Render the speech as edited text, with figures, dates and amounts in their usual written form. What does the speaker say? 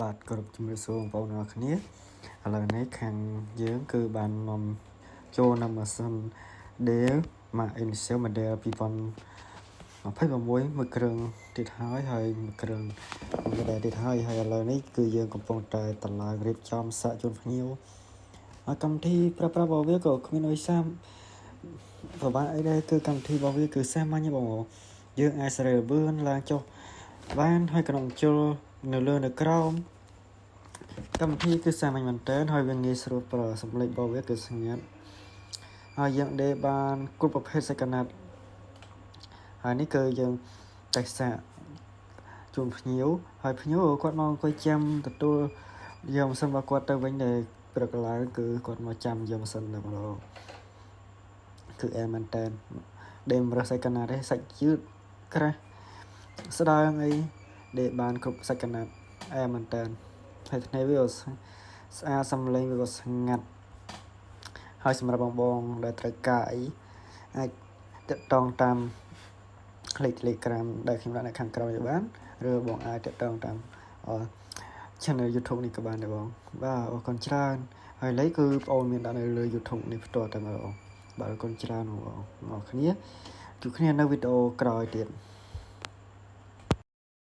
បាទគ្រប់ជំរាបសួរបងប្អូនអរគ្នាឥឡូវនេះខាងយើងគឺបាននាំចូលនៅម៉ាស៊ីន Dell Mac Initial Model 2026មួយគ្រឿងទៀតហើយមួយគ្រឿងmodelទៀតហើយឥឡូវនេះគឺយើងកំពុងតែតម្លើងរៀបចំសាកជូនភ្ញៀវហើយកម្មវិធីប្រើប្រាស់របស់វាក៏គ្មានអីសាមប្រហែលអីដែរគឺកម្មវិធីរបស់វាគឺសាមញ្ញបងយើងអាចសេរីល្បឿនឡើងចុះបានហើយក៏នឹងចូលនៅលើនៅក្រោមកម្មវិធីគឺសាមញ្ញមែនទែនហើយវាងាយស្រួលប្រើសម្លេងរបស់វាគឺស្ងាត់ហើយយើងដេបានគ្រប់ប្រភេទសាច់ក្រណាត់ហើយនេះគឺយើងតេស្តសាកជូនភ្ញៀវហើយភ្ញៀវគាត់មកអង្គុយចាំទទួលយកម៉ាស៊ីនរបស់គាត់ទៅវិញដែលព្រឹកឡើងគឺគាត់មកចាំយកម៉ាស៊ីនតែម្ដងគឺអែមែនតើដេមរសសាច់កណាត់ទេសាច់យឺតក្រាស់ស្ដើងអីដេបានគ្រប់សាច់កណាត់អែមែនតើហើយថ្ងៃវាស្អាតសំឡេងវាក៏ស្ងាត់ហើយសម្រាប់បងដែលត្រូវការអីអាចទាក់ទងតាមលេខ Telegram ដែលខ្ញុំដាក់នៅខាងក្រោមនេះបានឬបងអាចទាក់ទងតាមchannel YouTube នេះក៏បានដែរបងបាទអរគុណច្រើនហើយលេខគឺបងប្អូនមានដាក់នៅលើ YouTube នេះផ្ទាល់តែម្ដងបាទអរគុណច្រើនបងប្អូនអរគ្នាជួបគ្នានៅវីដេអូក្រោយទៀត